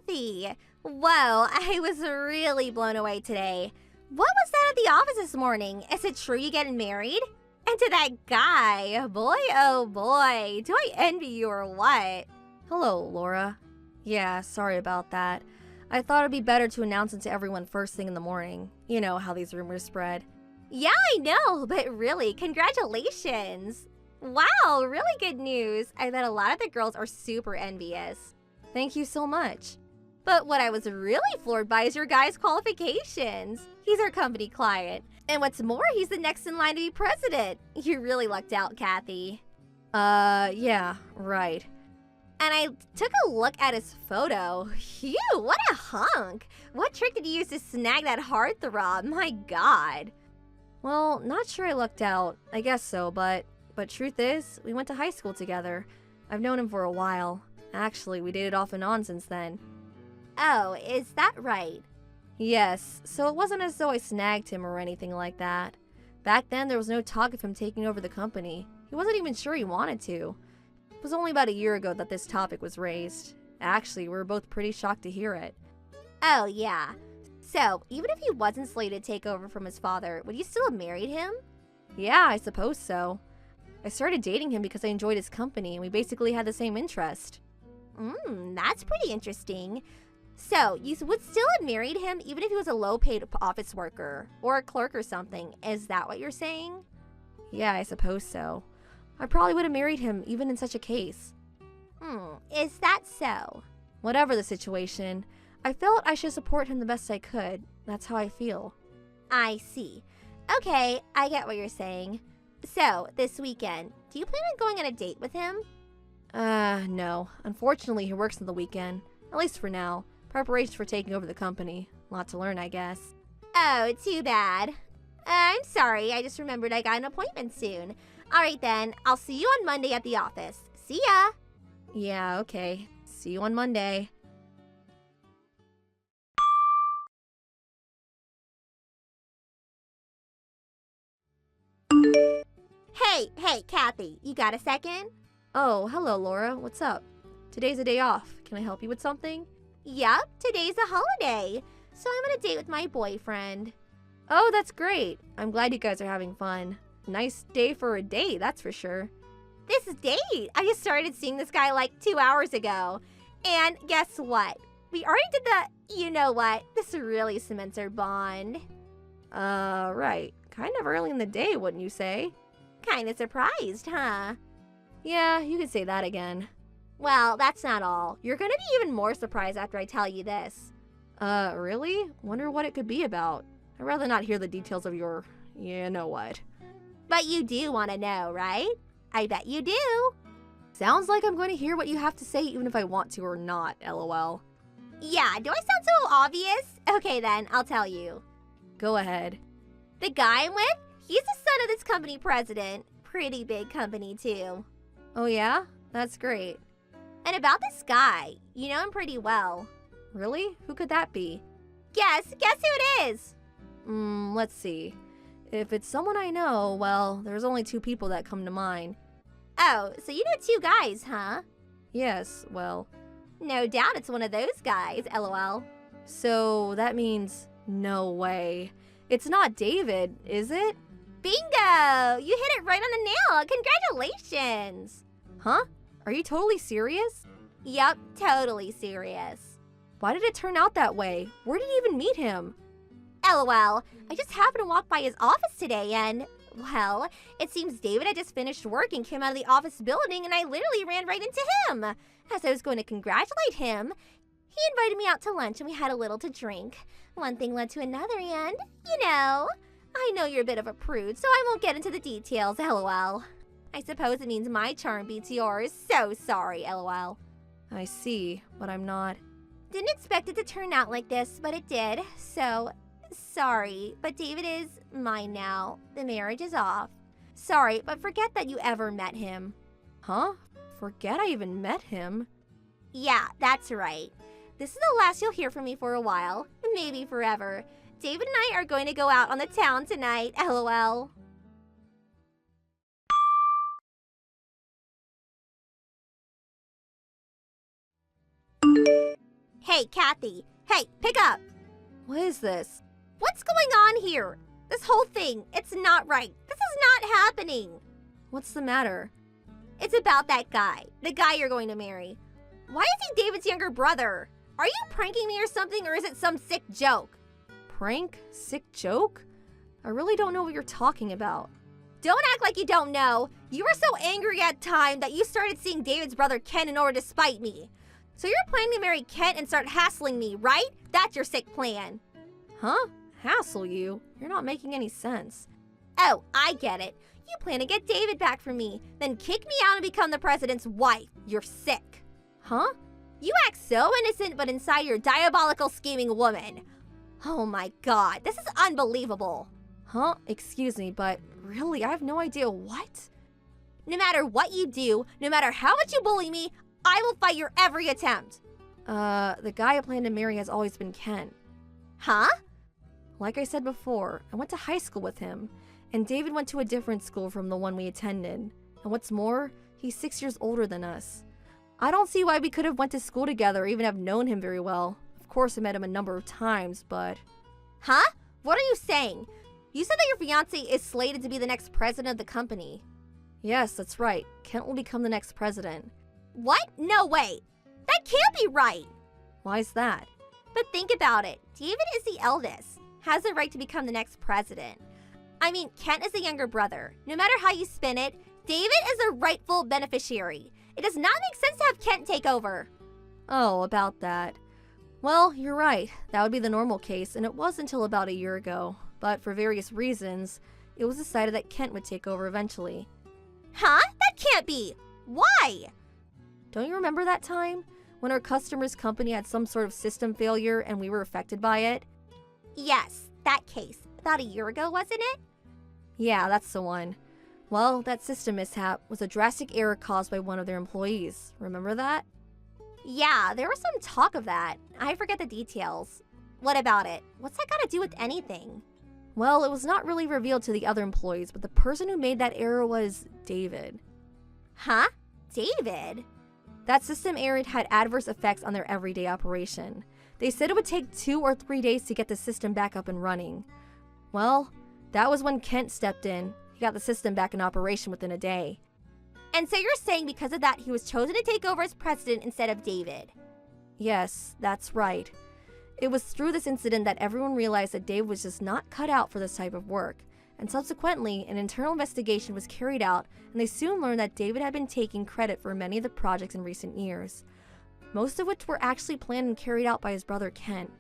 Kathy! Whoa, I was really blown away today. What was that at the office this morning? Is it true you're getting married? And to that guy, boy oh boy, do I envy you or what? Hello, Laura. Yeah, sorry about that. I thought it'd be better to announce it to everyone first thing in the morning. You know how these rumors spread. Yeah, I know, but really, congratulations. Wow, really good news. I bet a lot of the girls are super envious. Thank you so much. But what I was really floored by is your guy's qualifications. He's our company client. And what's more, he's the next in line to be president. You really lucked out, Kathy. Yeah, right. And I took a look at his photo. Phew, what a hunk. What trick did you use to snag that heartthrob? My God. Well, not sure I lucked out. I guess so, but truth is, we went to high school together. I've known him for a while. Actually, we dated off and on since then. Oh, is that right? Yes, so it wasn't as though I snagged him or anything like that. Back then, there was no talk of him taking over the company. He wasn't even sure he wanted to. It was only about a year ago that this topic was raised. Actually, we were both pretty shocked to hear it. Oh, yeah. So, even if he wasn't slated to take over from his father, would you still have married him? Yeah, I suppose so. I started dating him because I enjoyed his company, and we basically had the same interest. That's pretty interesting. So, you would still have married him even if he was a low-paid office worker or a clerk or something. Is that what you're saying? Yeah, I suppose so. I probably would have married him even in such a case. Is that so? Whatever the situation, I felt I should support him the best I could. That's how I feel. I see. Okay, I get what you're saying. So, this weekend, do you plan on going on a date with him? No. Unfortunately, he works on the weekend. At least for now. Preparations for taking over the company. Lot to learn, I guess. Oh, too bad. I'm sorry, I just remembered I got an appointment soon. Alright then, I'll see you on Monday at the office. See ya! Yeah, okay. See you on Monday. Hey, Kathy, you got a second? Oh, hello, Laura. What's up? Today's a day off. Can I help you with something? Yup, today's a holiday. So I'm on a date with my boyfriend. Oh, that's great. I'm glad you guys are having fun. Nice day for a date, that's for sure. This date? I just started seeing this guy like 2 hours ago. And guess what? We already did the, you know what? This really cements our bond. Right. Kind of early in the day, wouldn't you say? Kinda surprised, huh? Yeah, you could say that again. Well, that's not all. You're gonna be even more surprised after I tell you this. Really? Wonder what it could be about. I'd rather not hear the details of your, you know what. But you do want to know, right? I bet you do. Sounds like I'm going to hear what you have to say even if I want to or not, lol. Yeah, do I sound so obvious? Okay then, I'll tell you. Go ahead. The guy I'm with, he's the son of this company president. Pretty big company too. Oh yeah? That's great. And about this guy, you know him pretty well. Really? Who could that be? Guess who it is? Let's see. If it's someone I know, well, there's only 2 people that come to mind. Oh, so you know 2 guys, huh? Yes, well. No doubt it's one of those guys, lol. So that means no way. It's not David, is it? Bingo! You hit it right on the nail. Congratulations! Huh? Are you totally serious? Yup, totally serious. Why did it turn out that way? Where did you even meet him? LOL, I just happened to walk by his office today and, well, it seems David had just finished work and came out of the office building and I literally ran right into him. As I was going to congratulate him, he invited me out to lunch and we had a little to drink. One thing led to another and, you know, I know you're a bit of a prude, so I won't get into the details, LOL. I suppose it means my charm beats yours. So sorry, LOL. I see, but I'm not. Didn't expect it to turn out like this, but it did. So, sorry, but David is mine now. The marriage is off. Sorry, but forget that you ever met him. Huh? Forget I even met him? Yeah, that's right. This is the last you'll hear from me for a while. Maybe forever. David and I are going to go out on the town tonight, LOL. Hey, Kathy. Hey, pick up. What is this? What's going on here? This whole thing, it's not right. This is not happening. What's the matter? It's about that guy. The guy you're going to marry. Why is he David's younger brother? Are you pranking me or something, or is it some sick joke? Prank? Sick joke? I really don't know what you're talking about. Don't act like you don't know. You were so angry at time that you started seeing David's brother Ken in order to spite me. So you're planning to marry Kent and start hassling me, right? That's your sick plan. Huh? Hassle you? You're not making any sense. Oh, I get it. You plan to get David back from me, then kick me out and become the president's wife. You're sick. Huh? You act so innocent, but inside you're a diabolical scheming woman. Oh my god, this is unbelievable. Huh? Excuse me, but really, I have no idea what? No matter what you do, no matter how much you bully me, I will fight your every attempt. The guy I plan to marry has always been Ken. Huh? Like I said before, I went to high school with him, and David went to a different school from the one we attended. And what's more, he's 6 years older than us. I don't see why we could have went to school together or even have known him very well. Of course, I met him a number of times, but... Huh? What are you saying? You said that your fiancé is slated to be the next president of the company. Yes, that's right. Kent will become the next president. What? No way. That can't be right. Why's that? But think about it. David is the eldest, has the right to become the next president. I mean, Kent is the younger brother. No matter how you spin it, David is the rightful beneficiary. It does not make sense to have Kent take over. Oh, about that. Well, you're right. That would be the normal case, and it was until about a year ago. But for various reasons, it was decided that Kent would take over eventually. Huh? That can't be. Why? Don't you remember that time? When our customer's company had some sort of system failure and we were affected by it? Yes, that case. About a year ago, wasn't it? Yeah, that's the one. Well, that system mishap was a drastic error caused by one of their employees. Remember that? Yeah, there was some talk of that. I forget the details. What about it? What's that got to do with anything? Well, it was not really revealed to the other employees, but the person who made that error was David. Huh? David? That system error had adverse effects on their everyday operation. They said it would take 2 or 3 days to get the system back up and running. Well, that was when Kent stepped in. He got the system back in operation within a day. And so you're saying because of that, he was chosen to take over as president instead of David? Yes, that's right. It was through this incident that everyone realized that David was just not cut out for this type of work. And subsequently, an internal investigation was carried out, and they soon learned that David had been taking credit for many of the projects in recent years, most of which were actually planned and carried out by his brother Kent.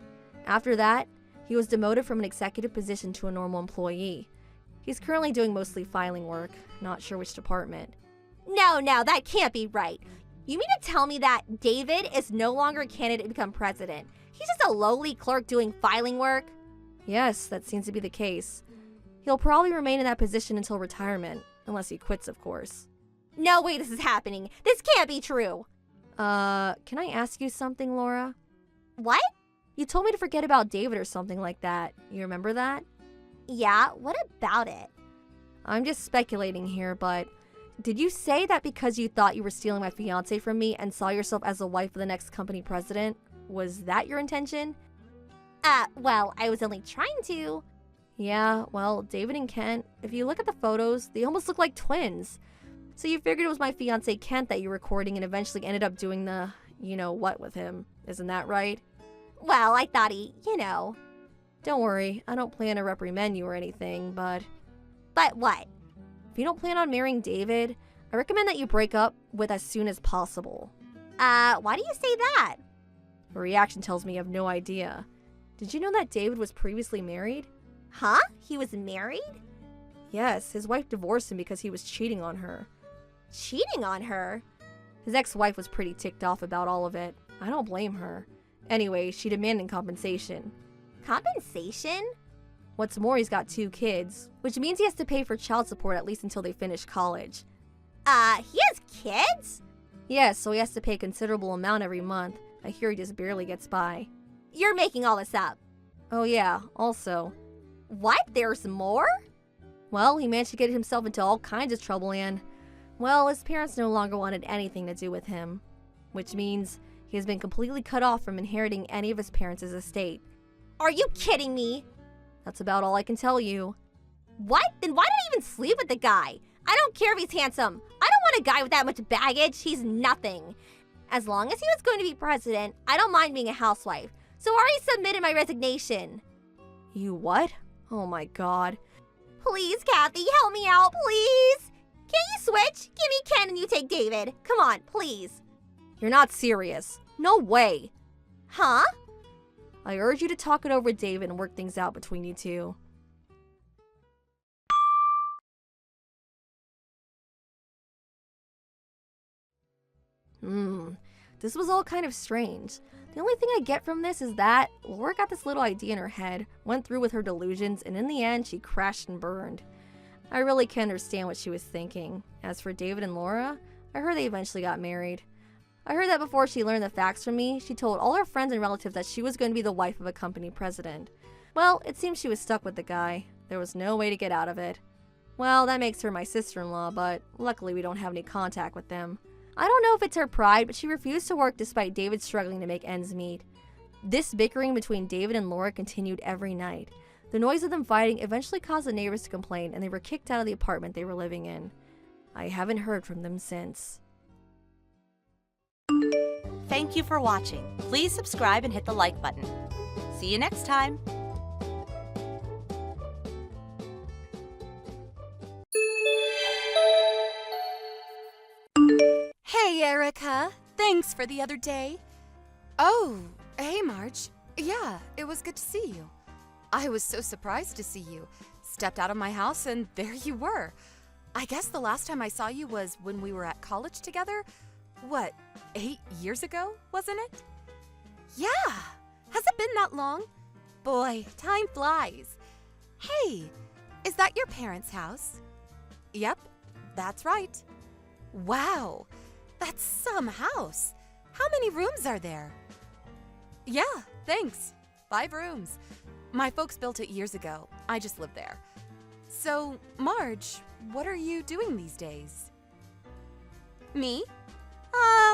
After that, he was demoted from an executive position to a normal employee. He's currently doing mostly filing work, not sure which department. No, that can't be right. You mean to tell me that David is no longer a candidate to become president? He's just a lowly clerk doing filing work? Yes, that seems to be the case. He'll probably remain in that position until retirement, unless he quits, of course. No way this is happening. This can't be true. Can I ask you something, Laura? What? You told me to forget about David or something like that. You remember that? Yeah, what about it? I'm just speculating here, but did you say that because you thought you were stealing my fiancé from me and saw yourself as the wife of the next company president? Was that your intention? Well, I was only trying to. Yeah, well, David and Kent, if you look at the photos, they almost look like twins. So you figured it was my fiancé Kent that you were recording and eventually ended up doing the, what with him. Isn't that right? Well, I thought he, Don't worry, I don't plan to reprimand you or anything, but... But what? If you don't plan on marrying David, I recommend that you break up with as soon as possible. Why do you say that? Your reaction tells me you have no idea. Did you know that David was previously married? Huh? He was married? Yes, his wife divorced him because he was cheating on her. Cheating on her? His ex-wife was pretty ticked off about all of it. I don't blame her. Anyway, she demanded compensation. Compensation? What's more, he's got 2 kids, which means he has to pay for child support at least until they finish college. He has kids? Yes, so he has to pay a considerable amount every month. I hear he just barely gets by. You're making all this up. Oh yeah, also. What? There's more? Well, he managed to get himself into all kinds of trouble and, well, his parents no longer wanted anything to do with him. Which means He has been completely cut off from inheriting any of his parents' estate. Are you kidding me? That's about all I can tell you. What? Then why did I even sleep with the guy? I don't care if he's handsome. I don't want a guy with that much baggage. He's nothing. As long as he was going to be president, I don't mind being a housewife. So I already submitted my resignation. You what? Oh my god. Please, Kathy, help me out, please. Can't you switch? Give me Ken and you take David. Come on, please. You're not serious. No way. Huh? I urge you to talk it over with David and work things out between you two. This was all kind of strange. The only thing I get from this is that Laura got this little idea in her head, went through with her delusions, and in the end, she crashed and burned. I really can't understand what she was thinking. As for David and Laura, I heard they eventually got married. I heard that before she learned the facts from me, she told all her friends and relatives that she was going to be the wife of a company president. Well, it seems she was stuck with the guy. There was no way to get out of it. Well, that makes her my sister-in-law, but luckily we don't have any contact with them. I don't know if it's her pride, but she refused to work despite David struggling to make ends meet. This bickering between David and Laura continued every night. The noise of them fighting eventually caused the neighbors to complain, and they were kicked out of the apartment they were living in. I haven't heard from them since. Thank you for watching. Please subscribe and hit the like button. See you next time. Hey, Erica. Thanks for the other day. Oh, hey, Marge. Yeah, it was good to see you. I was so surprised to see you. Stepped out of my house and there you were. I guess the last time I saw you was when we were at college together. What, 8 years ago, wasn't it? Yeah. Has it been that long? Boy, time flies. Hey, is that your parents' house? Yep, that's right. Wow, that's some house. How many rooms are there? Yeah, thanks. 5 rooms. My folks built it years ago. I just live there. So, Marge, what are you doing these days? Me?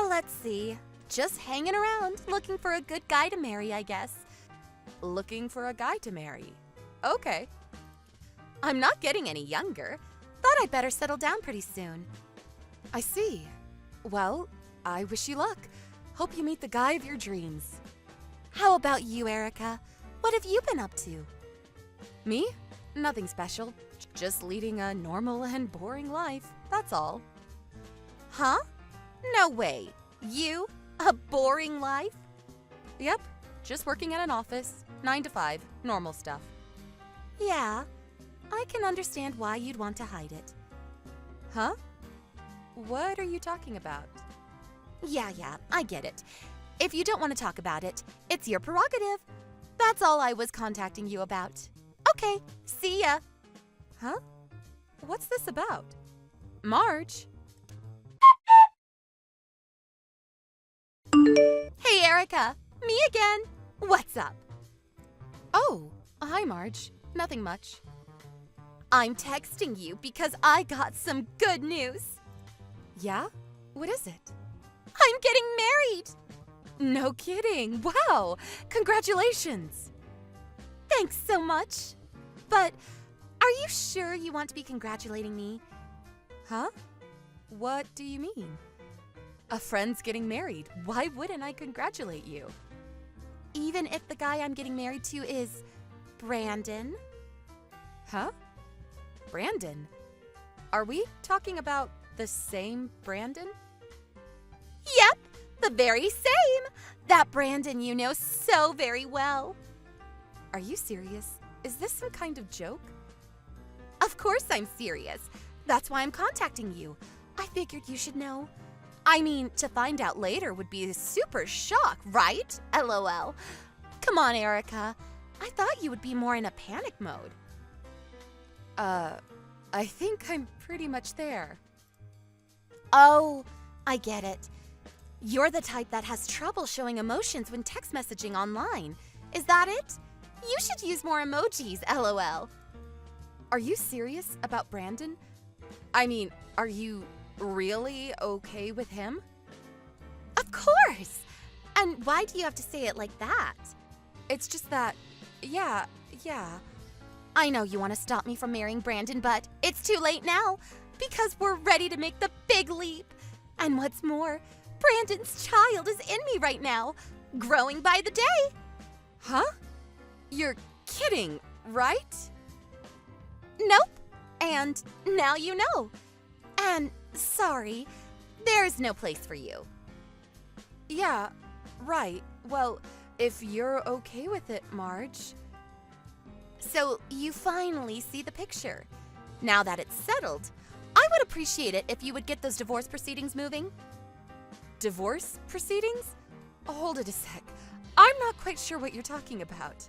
Let's see. Just hanging around, looking for a good guy to marry, I guess. Looking for a guy to marry. Okay. I'm not getting any younger. Thought I'd better settle down pretty soon. I see. Well, I wish you luck. Hope you meet the guy of your dreams. How about you, Erica? What have you been up to? Me? Nothing special. Just leading a normal and boring life. That's all. Huh? No way. You? A boring life? Yep. Just working at an office. 9 to 5. Normal stuff. Yeah. I can understand why you'd want to hide it. Huh? What are you talking about? Yeah, I get it. If you don't want to talk about it, it's your prerogative. That's all I was contacting you about. Okay, see ya. Huh? What's this about? Marge? Hey, Erica. Me again. What's up? Oh, hi, Marge. Nothing much. I'm texting you because I got some good news. Yeah? What is it? I'm getting married! No kidding. Wow. Congratulations. Thanks so much. But are you sure you want to be congratulating me? Huh? What do you mean? A friend's getting married. Why wouldn't I congratulate you? Even if the guy I'm getting married to is Brandon? Huh? Brandon? Are we talking about the same Brandon? Yep, the very same. That Brandon you know so very well. Are you serious? Is this some kind of joke? Of course I'm serious. That's why I'm contacting you. I figured you should know. I mean, to find out later would be a super shock, right? LOL. Come on, Erica. I thought you would be more in a panic mode. I think I'm pretty much there. Oh, I get it. You're the type that has trouble showing emotions when text messaging online. Is that it? You should use more emojis, LOL. Are you serious about Brandon? I mean, are you really okay with him? Of course! And why do you have to say it like that? It's just that, yeah. I know you want to stop me from marrying Brandon, but it's too late now because we're ready to make the big leap. And what's more, Brandon's child is in me right now, growing by the day. Huh? You're kidding, right? Nope. And now you know. And sorry, there's no place for you. Yeah, right. Well, if you're okay with it, Marge. So you finally see the picture. Now that it's settled, I would appreciate it if you would get those divorce proceedings moving. Divorce proceedings? Hold it a sec. I'm not quite sure what you're talking about.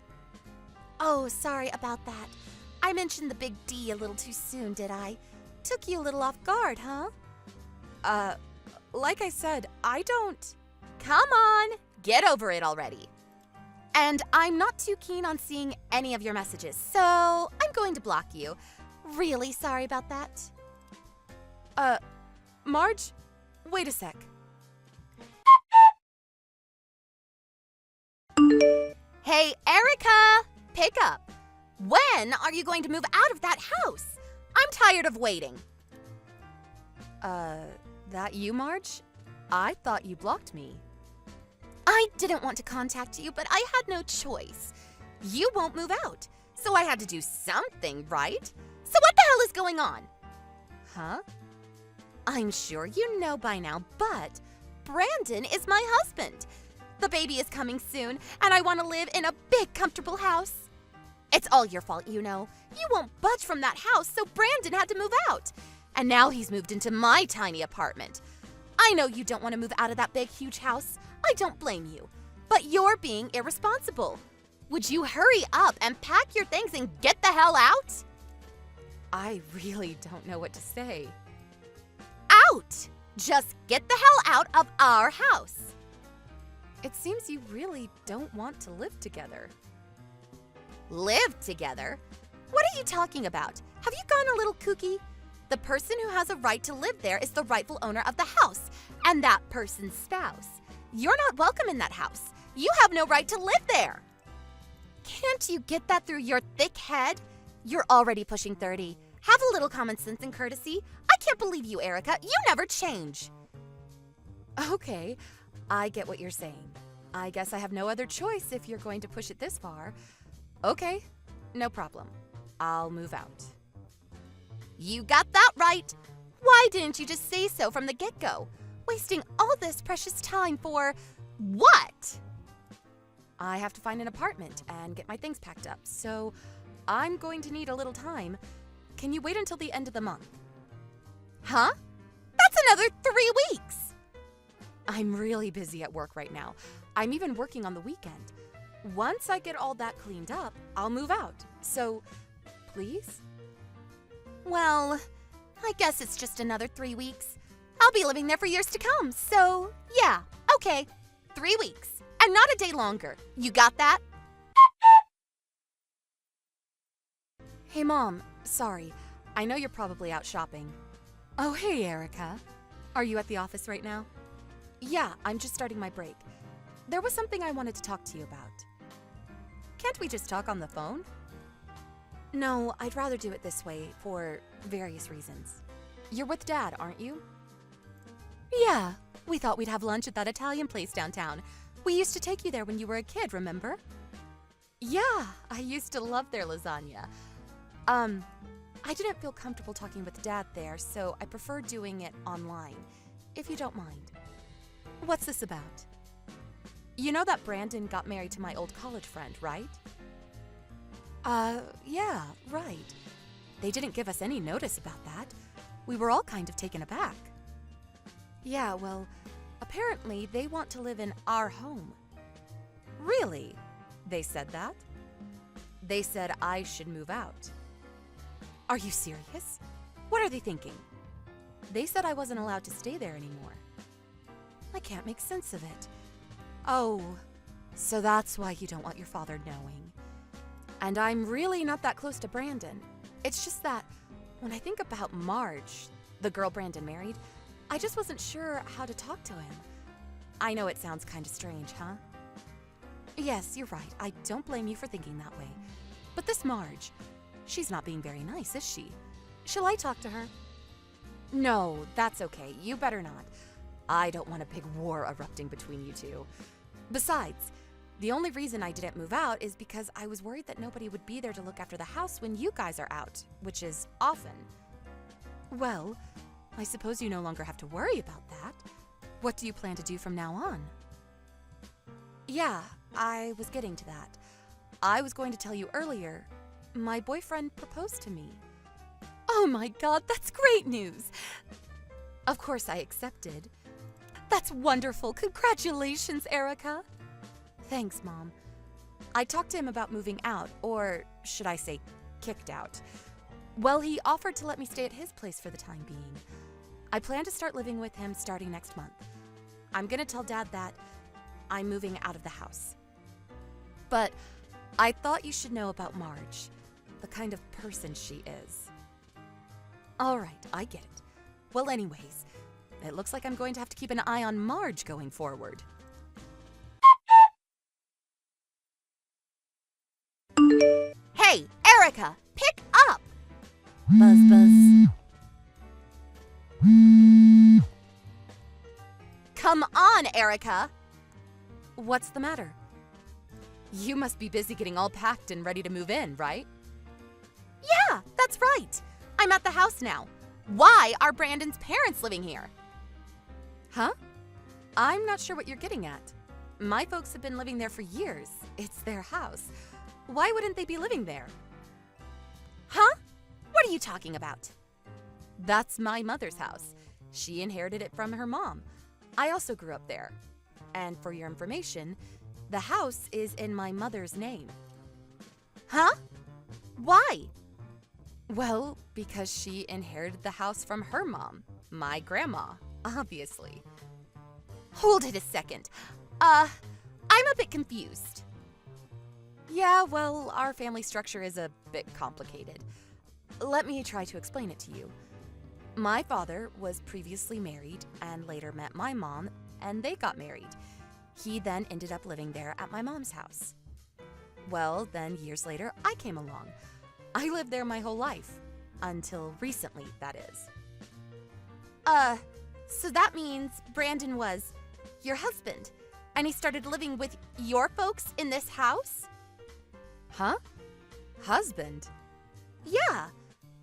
Oh, sorry about that. I mentioned the big D a little too soon, did I? Took you a little off guard, huh? Like I said, I don't... Come on, get over it already. And I'm not too keen on seeing any of your messages, so I'm going to block you. Really sorry about that. Marge, wait a sec. Hey, Erica, pick up. When are you going to move out of that house? I'm tired of waiting. That you, Marge? I thought you blocked me. I didn't want to contact you, but I had no choice. You won't move out, so I had to do something, right? So what the hell is going on? Huh? I'm sure you know by now, but Brandon is my husband. The baby is coming soon, and I want to live in a big, comfortable house. It's all your fault, you know. You won't budge from that house, so Brandon had to move out. And now he's moved into my tiny apartment. I know you don't want to move out of that big, huge house. I don't blame you. But you're being irresponsible. Would you hurry up and pack your things and get the hell out? I really don't know what to say. Out! Just get the hell out of our house. It seems you really don't want to live together. Live together? What are you talking about? Have you gone a little kooky? The person who has a right to live there is the rightful owner of the house, and that person's spouse. You're not welcome in that house. You have no right to live there. Can't you get that through your thick head? You're already pushing 30. Have a little common sense and courtesy. I can't believe you, Erica. You never change. Okay, I get what you're saying. I guess I have no other choice if you're going to push it this far. Okay, no problem. I'll move out. You got that right. Why didn't you just say so from the get-go? Wasting all this precious time for what? I have to find an apartment and get my things packed up, so I'm going to need a little time. Can you wait until the end of the month? Huh? That's another 3 weeks. I'm really busy at work right now. I'm even working on the weekend. Once I get all that cleaned up, I'll move out. So, please? Well, I guess it's just another 3 weeks. I'll be living there for years to come, so yeah, okay. 3 weeks, and not a day longer. You got that? Hey, Mom. Sorry. I know you're probably out shopping. Oh, hey, Erica. Are you at the office right now? Yeah, I'm just starting my break. There was something I wanted to talk to you about. Can't we just talk on the phone? No, I'd rather do it this way for various reasons. You're with Dad, aren't you? Yeah, we thought we'd have lunch at that Italian place downtown. We used to take you there when you were a kid, remember? Yeah, I used to love their lasagna. I didn't feel comfortable talking with Dad there, so I prefer doing it online, if you don't mind. What's this about? You know that Brandon got married to my old college friend, right? Yeah, right. They didn't give us any notice about that. We were all kind of taken aback. Yeah, well, apparently they want to live in our home. Really? They said that? They said I should move out. Are you serious? What are they thinking? They said I wasn't allowed to stay there anymore. I can't make sense of it. Oh, so that's why you don't want your father knowing. And I'm really not that close to Brandon. It's just that when I think about Marge, the girl Brandon married, I just wasn't sure how to talk to him. I know it sounds kind of strange, huh? Yes, you're right. I don't blame you for thinking that way. But this Marge, she's not being very nice, is she? Shall I talk to her? No, that's okay. You better not. I don't want a big war erupting between you two. Besides, the only reason I didn't move out is because I was worried that nobody would be there to look after the house when you guys are out, which is often. Well, I suppose you no longer have to worry about that. What do you plan to do from now on? Yeah, I was getting to that. I was going to tell you earlier, my boyfriend proposed to me. Oh my God, that's great news! Of course I accepted. That's wonderful. Congratulations, Erica. Thanks, Mom. I talked to him about moving out, or should I say, kicked out. Well, he offered to let me stay at his place for the time being. I plan to start living with him starting next month. I'm gonna tell Dad that I'm moving out of the house. But I thought you should know about Marge, the kind of person she is. All right, I get it. Well, anyways, it looks like I'm going to have to keep an eye on Marge going forward. Hey, Erica, pick up! Buzz, buzz. Come on, Erica! What's the matter? You must be busy getting all packed and ready to move in, right? Yeah, that's right. I'm at the house now. Why are Brandon's parents living here? Huh? I'm not sure what you're getting at. My folks have been living there for years. It's their house. Why wouldn't they be living there? Huh? What are you talking about? That's my mother's house. She inherited it from her mom. I also grew up there. And for your information, the house is in my mother's name. Huh? Why? Well, because she inherited the house from her mom, my grandma, obviously. Hold it a second. I'm a bit confused. Yeah, well, our family structure is a bit complicated. Let me try to explain it to you. My father was previously married and later met my mom, and they got married. He then ended up living there at my mom's house. Well, then years later, I came along. I lived there my whole life. Until recently, that is. So that means Brandon was your husband, and he started living with your folks in this house? Huh? Husband? Yeah.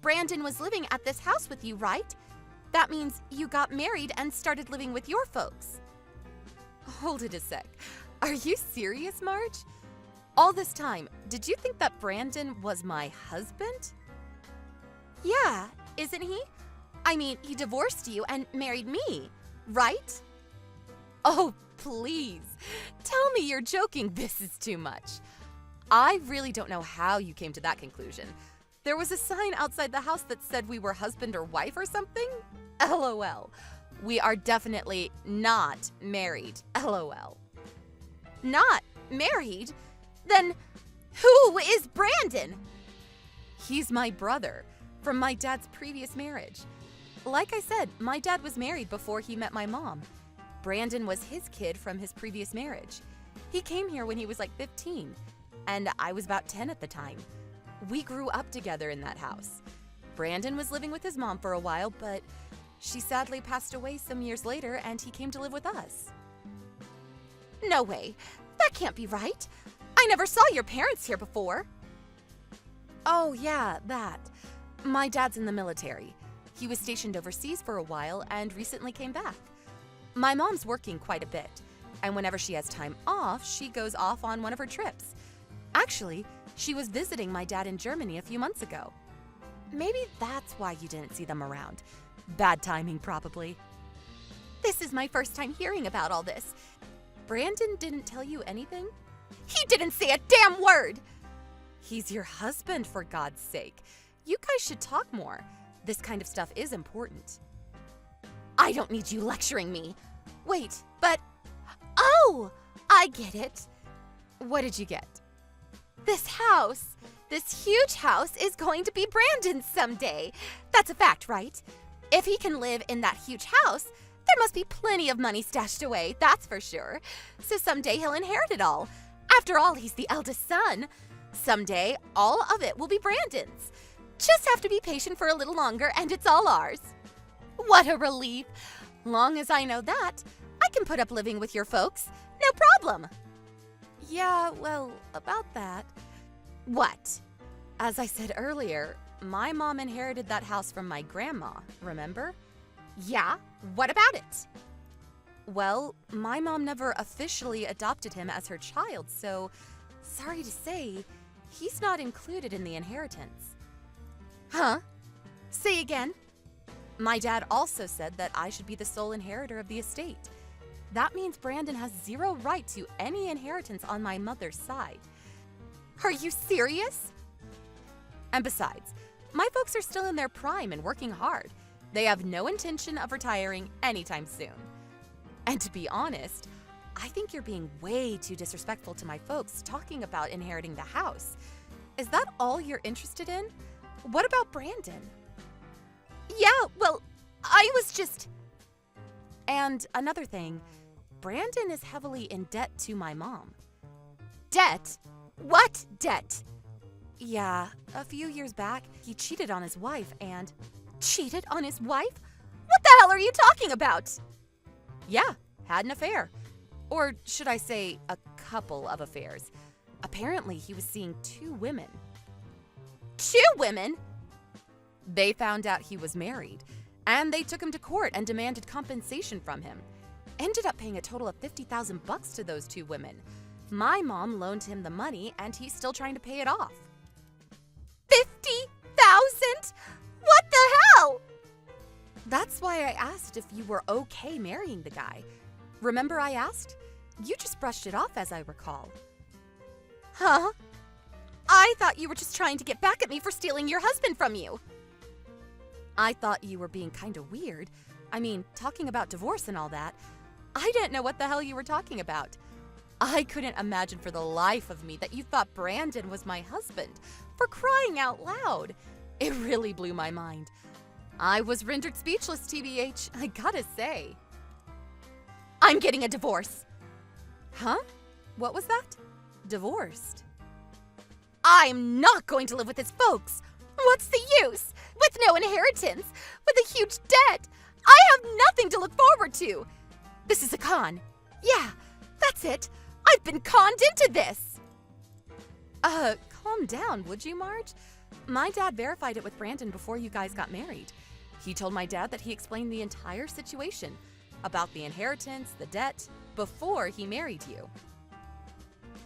Brandon was living at this house with you, right? That means you got married and started living with your folks. Hold it a sec. Are you serious, Marge? All this time, did you think that Brandon was my husband? Yeah, isn't he? I mean, he divorced you and married me, right? Oh, please. Tell me you're joking. This is too much. I really don't know how you came to that conclusion. There was a sign outside the house that said we were husband or wife or something? LOL. We are definitely not married. LOL. Not married? Then who is Brandon? He's my brother from my dad's previous marriage. Like I said, my dad was married before he met my mom. Brandon was his kid from his previous marriage. He came here when he was like 15, and I was about 10 at the time. We grew up together in that house. Brandon was living with his mom for a while, but she sadly passed away some years later, and he came to live with us. No way. That can't be right. I never saw your parents here before. Oh, yeah, that. My dad's in the military. He was stationed overseas for a while and recently came back. My mom's working quite a bit, and whenever she has time off, she goes off on one of her trips. Actually, she was visiting my dad in Germany a few months ago. Maybe that's why you didn't see them around. Bad timing, probably. This is my first time hearing about all this. Brandon didn't tell you anything? He didn't say a damn word! He's your husband, for God's sake. You guys should talk more. This kind of stuff is important. I don't need you lecturing me. Wait, but... Oh! I get it. What did you get? This house, this huge house, is going to be Brandon's someday. That's a fact, right? If he can live in that huge house, There must be plenty of money stashed away, that's for sure. So someday he'll inherit it all. After all, he's the eldest son. Someday, all of it will be Brandon's. Just have to be patient for a little longer and it's all ours. What a relief. Long as I know that, I can put up living with your folks. No problem. Yeah, well, about that. What? As I said earlier, my mom inherited that house from my grandma, remember? Yeah, what about it? Well, my mom never officially adopted him as her child, so sorry to say, he's not included in the inheritance. Huh? Say again? My dad also said that I should be the sole inheritor of the estate. That means Brandon has zero right to any inheritance on my mother's side. Are you serious? And besides, my folks are still in their prime and working hard. They have no intention of retiring anytime soon. And to be honest, I think you're being way too disrespectful to my folks talking about inheriting the house. Is that all you're interested in? What about Brandon? Yeah, well, I was just... And another thing, Brandon is heavily in debt to my mom. Debt? What debt? Yeah, a few years back, he cheated on his wife and... Cheated on his wife? What the hell are you talking about? Yeah, had an affair. Or should I say, a couple of affairs. Apparently, he was seeing 2 women. 2 women? They found out he was married, and they took him to court and demanded compensation from him. Ended up paying a total of $50,000 to those 2 women. My mom loaned him the money, and he's still trying to pay it off. 50,000? What the hell? That's why I asked if you were okay marrying the guy. Remember I asked? You just brushed it off, as I recall. Huh? I thought you were just trying to get back at me for stealing your husband from you. I thought you were being kind of weird. I mean, talking about divorce and all that. I didn't know what the hell you were talking about. I couldn't imagine for the life of me that you thought Brandon was my husband. For crying out loud. It really blew my mind. I was rendered speechless, TBH, I gotta say. I'm getting a divorce. Huh? What was that? Divorced. I'm not going to live with his folks. What's the use? With no inheritance, with a huge debt, I have nothing to look forward to. This is a con. Yeah, that's it. I've been conned into this. Calm down, would you, Marge? My dad verified it with Brandon before you guys got married. He told my dad that he explained the entire situation about the inheritance, the debt, before he married you.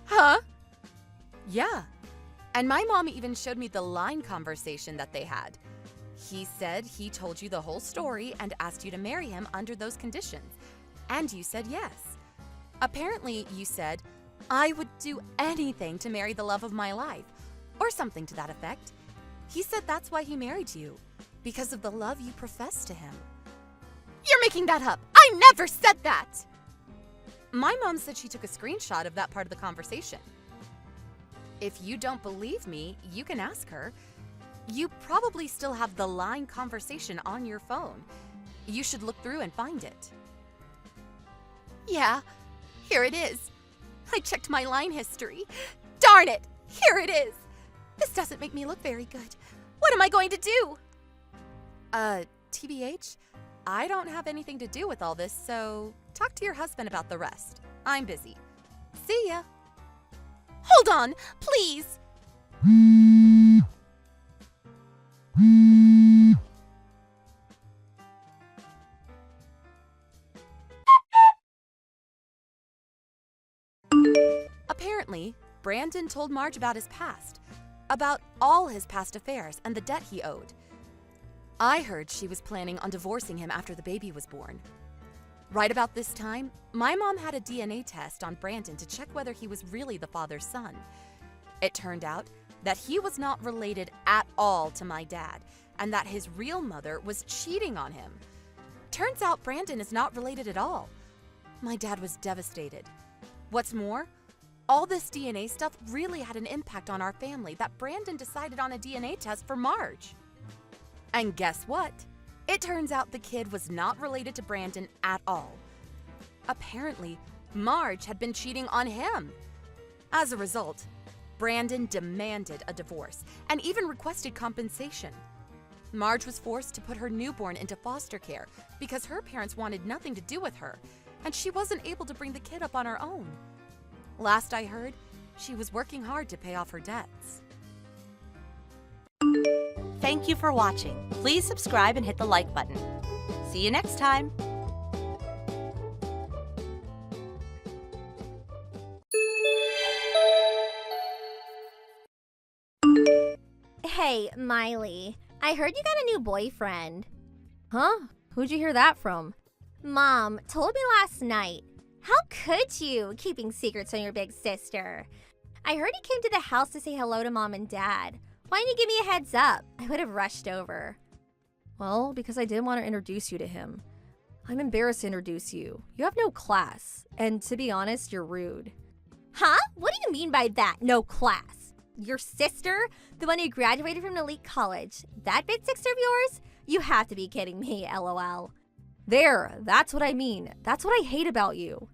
Huh? Yeah. And my mom even showed me the line conversation that they had. He said he told you the whole story and asked you to marry him under those conditions. And you said yes. Apparently, you said, I would do anything to marry the love of my life, or something to that effect. He said that's why he married you, because of the love you profess to him. You're making that up. I never said that. My mom said she took a screenshot of that part of the conversation. If you don't believe me, you can ask her. You probably still have the line conversation on your phone. You should look through and find it. Yeah, here it is. I checked my line history. Darn it, here it is. This doesn't make me look very good. What am I going to do? TBH, I don't have anything to do with all this, so talk to your husband about the rest. I'm busy. See ya. Hold on, please. Apparently, Brandon told Marge about his past, about all his past affairs and the debt he owed. I heard she was planning on divorcing him after the baby was born. Right about this time, my mom had a DNA test on Brandon to check whether he was really the father's son. It turned out that he was not related at all to my dad, and that his real mother was cheating on him. Turns out Brandon is not related at all. My dad was devastated. What's more, all this DNA stuff really had an impact on our family that Brandon decided on a DNA test for Marge. And guess what? It turns out the kid was not related to Brandon at all. Apparently, Marge had been cheating on him. As a result, Brandon demanded a divorce and even requested compensation. Marge was forced to put her newborn into foster care because her parents wanted nothing to do with her, and she wasn't able to bring the kid up on her own. Last I heard, she was working hard to pay off her debts. Thank you for watching. Please subscribe and hit the like button. See you next time. Hey, Miley. I heard you got a new boyfriend. Huh? Who'd you hear that from? Mom told me last night. How could you, keeping secrets from your big sister? I heard he came to the house to say hello to Mom and Dad. Why didn't you give me a heads up? I would have rushed over. Well, because I didn't want to introduce you to him. I'm embarrassed to introduce you. You have no class. And to be honest, you're rude. Huh? What do you mean by that? No class? Your sister? The one who graduated from an elite college? That big sister of yours? You have to be kidding me, LOL. There, that's what I mean. That's what I hate about you.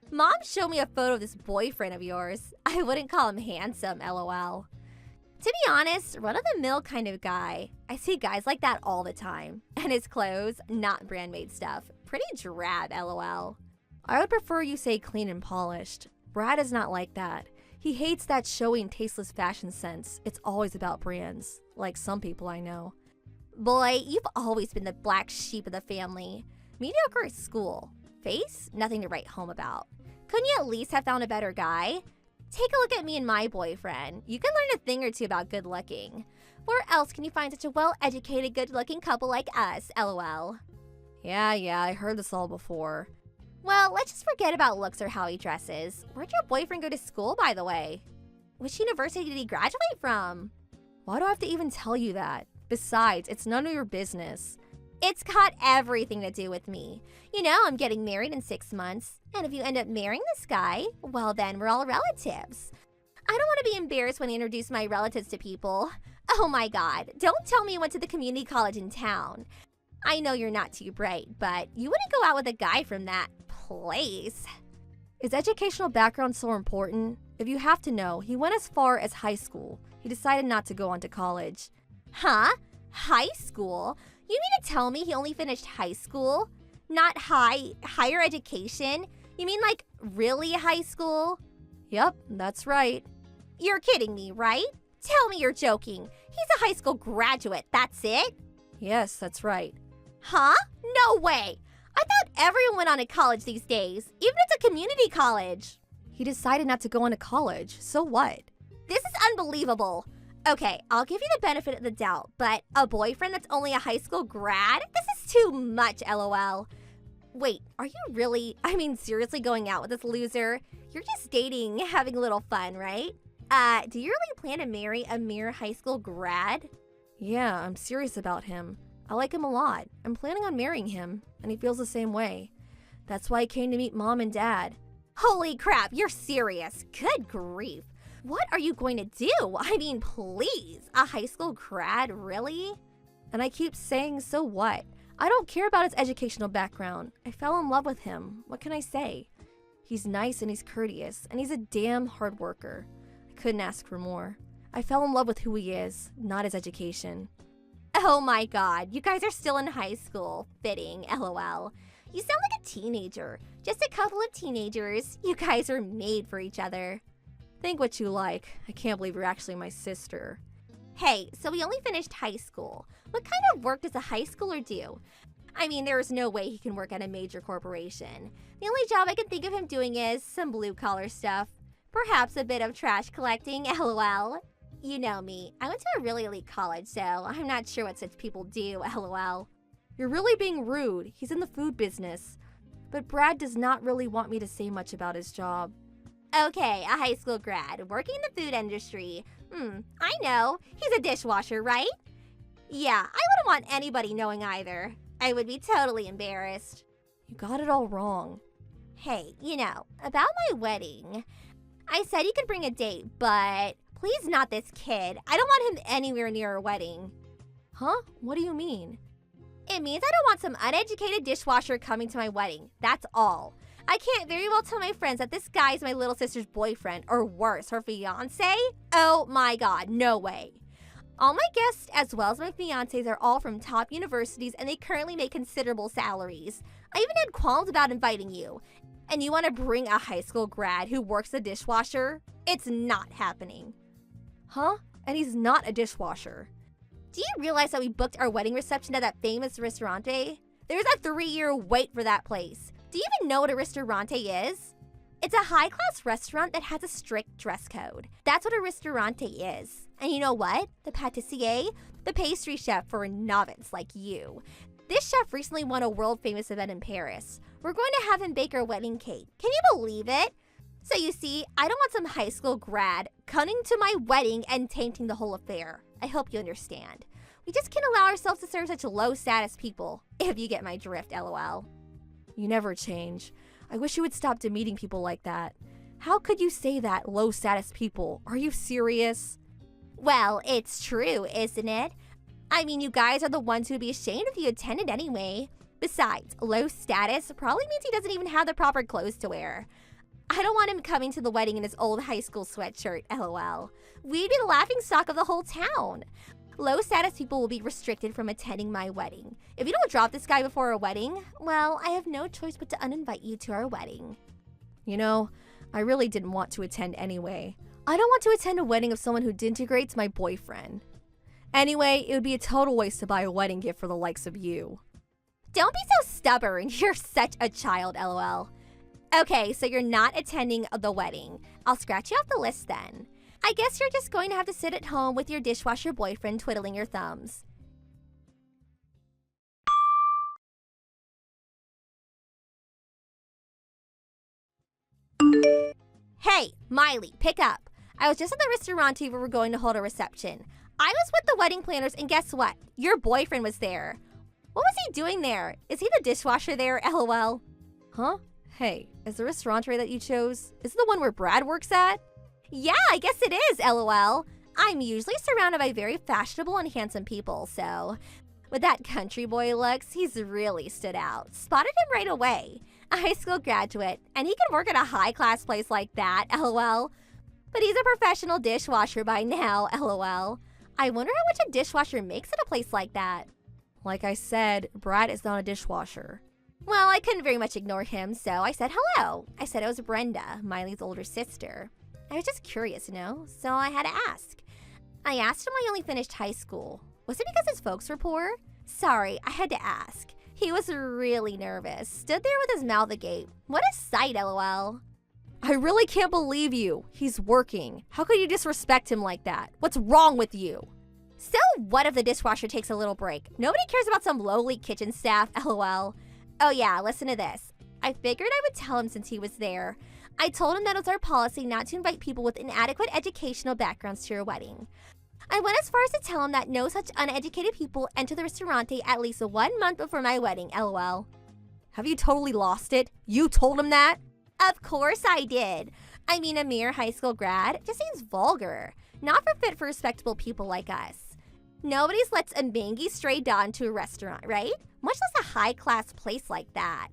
Mom showed me a photo of this boyfriend of yours. I wouldn't call him handsome, LOL. To be honest, run-of-the-mill kind of guy. I see guys like that all the time. And his clothes, not brand-made stuff. Pretty drab, LOL. I would prefer you say clean and polished. Brad is not like that. He hates that showy and tasteless fashion sense. It's always about brands, like some people I know. Boy, you've always been the black sheep of the family. Mediocre at school. Face? Nothing to write home about. Couldn't you at least have found a better guy? Take a look at me and my boyfriend. You can learn a thing or two about good looking. Where else can you find such a well-educated, good-looking couple like us, LOL? Yeah, I heard this all before. Well, let's just forget about looks or how he dresses. Where'd your boyfriend go to school, by the way? Which university did he graduate from? Why do I have to even tell you that? Besides, it's none of your business. It's got everything to do with me. You know, I'm getting married in 6 months. And if you end up marrying this guy, well, then we're all relatives. I don't want to be embarrassed when I introduce my relatives to people. Oh my God, don't tell me you went to the community college in town. I know you're not too bright, but you wouldn't go out with a guy from that place. Is educational background so important? If you have to know, he went as far as high school. He decided not to go on to college. Huh? High school? You mean to tell me he only finished high school? Not higher education? You mean like really high school? Yep, that's right. You're kidding me, right? Tell me you're joking. He's a high school graduate, that's it? Yes, that's right. Huh? No way! I thought everyone went on to college these days, even if it's a community college. He decided not to go on to college, so what? This is unbelievable. Okay, I'll give you the benefit of the doubt, but a boyfriend that's only a high school grad? This is too much, LOL. Wait, are you seriously going out with this loser? You're just dating, having a little fun, right? Do you really plan to marry a mere high school grad? Yeah, I'm serious about him. I like him a lot. I'm planning on marrying him, and he feels the same way. That's why I came to meet Mom and Dad. Holy crap, you're serious. Good grief. What are you going to do? I mean, please. A high school grad, really? And I keep saying, so what? I don't care about his educational background. I fell in love with him. What can I say? He's nice and he's courteous, and he's a damn hard worker. I couldn't ask for more. I fell in love with who he is, not his education. Oh my God, you guys are still in high school. Fitting, LOL. You sound like a teenager. Just a couple of teenagers. You guys are made for each other. Think what you like. I can't believe you're actually my sister. Hey, so we only finished high school. What kind of work does a high schooler do? I mean, there is no way he can work at a major corporation. The only job I can think of him doing is some blue-collar stuff. Perhaps a bit of trash collecting, LOL. You know me. I went to a really elite college, so I'm not sure what such people do, LOL. You're really being rude. He's in the food business. But Brad does not really want me to say much about his job. Okay, a high school grad, working in the food industry. I know. He's a dishwasher, right? Yeah, I wouldn't want anybody knowing either. I would be totally embarrassed. You got it all wrong. Hey, you know, about my wedding. I said you could bring a date, but please not this kid. I don't want him anywhere near our wedding. Huh? What do you mean? It means I don't want some uneducated dishwasher coming to my wedding. That's all. I can't very well tell my friends that this guy is my little sister's boyfriend, or worse, her fiancé. Oh my god, no way. All my guests, as well as my fiancés, are all from top universities and they currently make considerable salaries. I even had qualms about inviting you. And you want to bring a high school grad who works a dishwasher? It's not happening. Huh? And he's not a dishwasher. Do you realize that we booked our wedding reception at that famous ristorante? There's a 3-year wait for that place. Do you even know what a ristorante is? It's a high-class restaurant that has a strict dress code. That's what a ristorante is. And you know what? The pâtissier, the pastry chef for a novice like you. This chef recently won a world-famous event in Paris. We're going to have him bake our wedding cake. Can you believe it? So you see, I don't want some high school grad coming to my wedding and tainting the whole affair. I hope you understand. We just can't allow ourselves to serve such low-status people, if you get my drift, lol. You never change. I wish you would stop demeaning people like that. How could you say that, low-status people? Are you serious? Well, it's true, isn't it? I mean, you guys are the ones who would be ashamed if you attended anyway. Besides, low status probably means he doesn't even have the proper clothes to wear. I don't want him coming to the wedding in his old high school sweatshirt, lol. We'd be the laughingstock of the whole town. Low status people will be restricted from attending my wedding. If you don't drop this guy before our wedding, well, I have no choice but to uninvite you to our wedding. You know, I really didn't want to attend anyway. I don't want to attend a wedding of someone who disintegrates my boyfriend. Anyway, it would be a total waste to buy a wedding gift for the likes of you. Don't be so stubborn. You're such a child, lol. Okay, so you're not attending the wedding. I'll scratch you off the list then. I guess you're just going to have to sit at home with your dishwasher boyfriend twiddling your thumbs. Hey, Miley, pick up. I was just at the ristorante where we're going to hold a reception. I was with the wedding planners and guess what? Your boyfriend was there. What was he doing there? Is he the dishwasher there, lol? Huh? Hey, is the restaurante that you chose, is it the one where Brad works at? Yeah, I guess it is, lol. I'm usually surrounded by very fashionable and handsome people, so with that country boy looks, he's really stood out. Spotted him right away. A high school graduate, and he can work at a high-class place like that, lol. But he's a professional dishwasher by now, lol. I wonder how much a dishwasher makes at a place like that. Like I said, Brad is not a dishwasher. Well, I couldn't very much ignore him, so I said hello. I said it was Brenda, Miley's older sister. I was just curious, so I had to ask. I asked him why he only finished high school. Was it because his folks were poor? Sorry, I had to ask. He was really nervous, stood there with his mouth agape. What a sight, lol. I really can't believe you. He's working. How could you disrespect him like that? What's wrong with you? So what if the dishwasher takes a little break? Nobody cares about some lowly kitchen staff, lol. Oh yeah, listen to this. I figured I would tell him since he was there. I told him that it was our policy not to invite people with inadequate educational backgrounds to your wedding. I went as far as to tell him that no such uneducated people enter the ristorante at least 1 month before my wedding, lol. Have you totally lost it? You told him that? Of course I did. I mean, a mere high school grad just seems vulgar. Not fit for respectable people like us. Nobody lets a mangy stray dog into a restaurant, right? Much less a high-class place like that.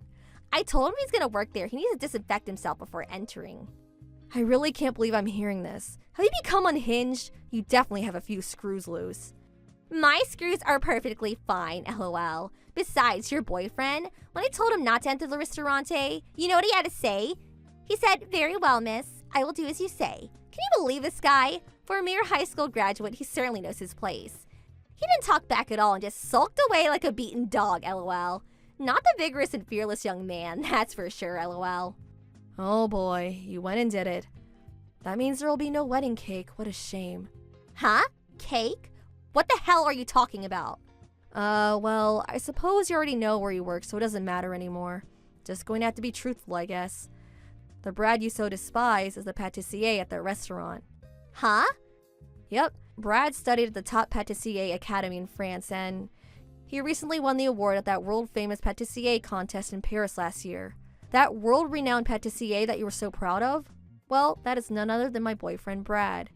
I told him he's gonna work there. He needs to disinfect himself before entering. I really can't believe I'm hearing this. Have you become unhinged? You definitely have a few screws loose. My screws are perfectly fine, lol. Besides, your boyfriend, when I told him not to enter the ristorante, you know what he had to say? He said, "Very well, miss. I will do as you say." Can you believe this guy? For a mere high school graduate, he certainly knows his place. He didn't talk back at all and just sulked away like a beaten dog, lol. Not the vigorous and fearless young man, that's for sure, lol. Oh boy, you went and did it. That means there will be no wedding cake. What a shame. Huh? Cake? What the hell are you talking about? Well, I suppose you already know where you work, so it doesn't matter anymore. Just going to have to be truthful, I guess. The Brad you so despise is the pâtissier at the restaurant. Huh? Yep, Brad studied at the top pâtissier academy in France, and he recently won the award at that world-famous pâtissier contest in Paris last year. That world-renowned pâtissier that you were so proud of? Well, that is none other than my boyfriend, Brad.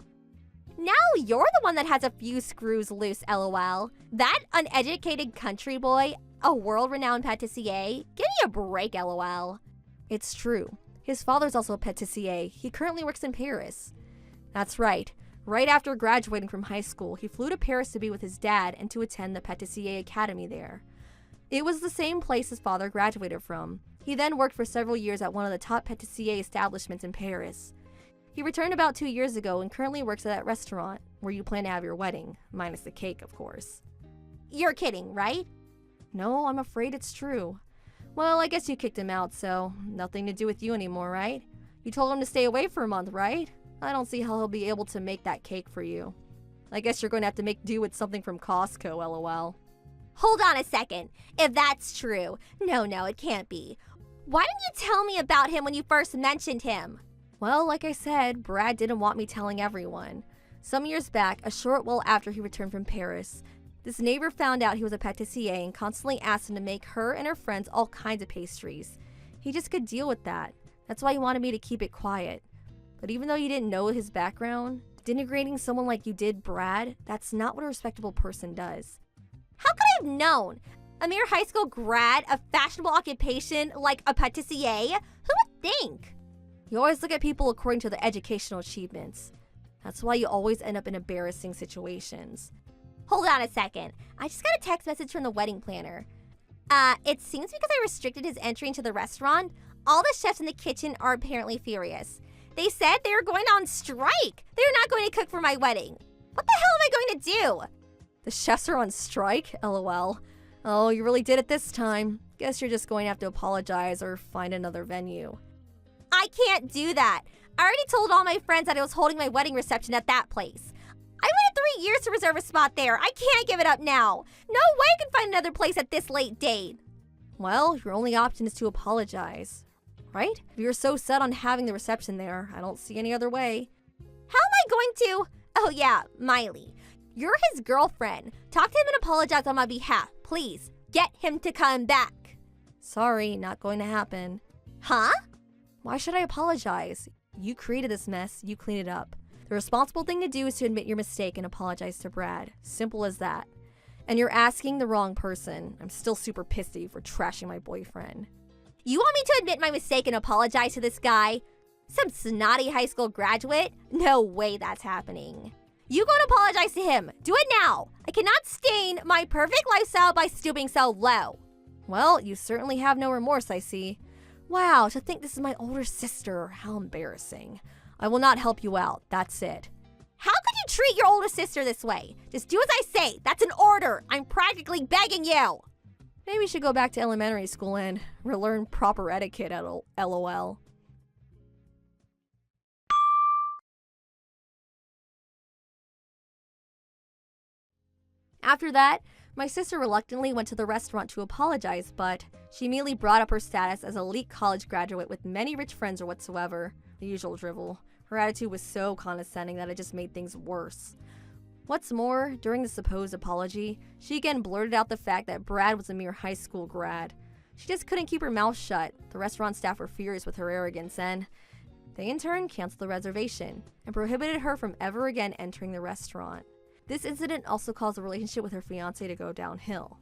Now you're the one that has a few screws loose, lol. That uneducated country boy, A world-renowned pâtissier? Give me a break, lol. It's true. His father's also a pâtissier. He currently works in Paris. That's right. Right after graduating from high school, he flew to Paris to be with his dad and to attend the Pâtissier Academy there. It was the same place his father graduated from. He then worked for several years at one of the top pâtissier establishments in Paris. He returned about 2 years ago and currently works at that restaurant where you plan to have your wedding, minus the cake, of course. You're kidding, right? No, I'm afraid it's true. Well, I guess you kicked him out, so nothing to do with you anymore, right? You told him to stay away for a month, right? I don't see how he'll be able to make that cake for you. I guess you're going to have to make do with something from Costco, lol. Hold on a second. If that's true. No, it can't be. Why didn't you tell me about him when you first mentioned him? Well, like I said, Brad didn't want me telling everyone. Some years back, a short while after he returned from Paris, this neighbor found out he was a pâtissier and constantly asked him to make her and her friends all kinds of pastries. He just could deal with that. That's why he wanted me to keep it quiet. But even though you didn't know his background, denigrating someone like you did Brad, that's not what a respectable person does. How could I have known? A mere high school grad, a fashionable occupation like a pâtissier? Who would think? You always look at people according to their educational achievements. That's why you always end up in embarrassing situations. Hold on a second. I just got a text message from the wedding planner. It seems because I restricted his entry into the restaurant, all the chefs in the kitchen are apparently furious. They said they were going on strike. They're not going to cook for my wedding. What the hell am I going to do? The chefs are on strike? LOL. Oh, you really did it this time. Guess you're just going to have to apologize or find another venue. I can't do that. I already told all my friends that I was holding my wedding reception at that place. I waited 3 years to reserve a spot there. I can't give it up now. No way I can find another place at this late date. Well, your only option is to apologize. Right? If you're so set on having the reception there, I don't see any other way. How am I going to? Oh yeah, Miley. You're his girlfriend. Talk to him and apologize on my behalf. Please, get him to come back. Sorry, not going to happen. Huh? Why should I apologize? You created this mess, you clean it up. The responsible thing to do is to admit your mistake and apologize to Brad. Simple as that. And you're asking the wrong person. I'm still super pissed at you for trashing my boyfriend. You want me to admit my mistake and apologize to this guy? Some snotty high school graduate? No way that's happening. You go and apologize to him. Do it now. I cannot stain my perfect lifestyle by stooping so low. Well, you certainly have no remorse, I see. Wow, to think this is my older sister. How embarrassing. I will not help you out. That's it. How could you treat your older sister this way? Just do as I say. That's an order. I'm practically begging you. Maybe you should go back to elementary school and relearn proper etiquette at LOL. After that, my sister reluctantly went to the restaurant to apologize, but she immediately brought up her status as an elite college graduate with many rich friends or whatsoever. The usual drivel. Her attitude was so condescending that it just made things worse. What's more, during the supposed apology, she again blurted out the fact that Brad was a mere high school grad. She just couldn't keep her mouth shut. The restaurant staff were furious with her arrogance and they in turn canceled the reservation and prohibited her from ever again entering the restaurant. This incident also caused the relationship with her fiancé to go downhill.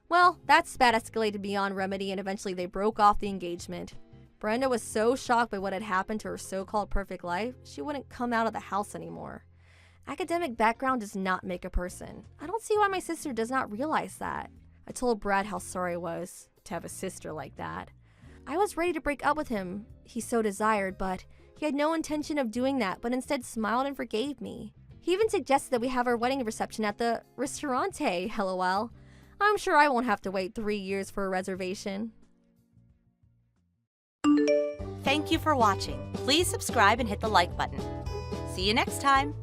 Well, that spat escalated beyond remedy and eventually they broke off the engagement. Brenda was so shocked by what had happened to her so-called perfect life, she wouldn't come out of the house anymore. Academic background does not make a person. I don't see why my sister does not realize that. I told Brad how sorry I was to have a sister like that. I was ready to break up with him, he so desired, but he had no intention of doing that, but instead smiled and forgave me. He even suggested that we have our wedding reception at the ristorante, LOL. I'm sure I won't have to wait 3 years for a reservation. Thank you for watching. Please subscribe and hit the like button. See you next time.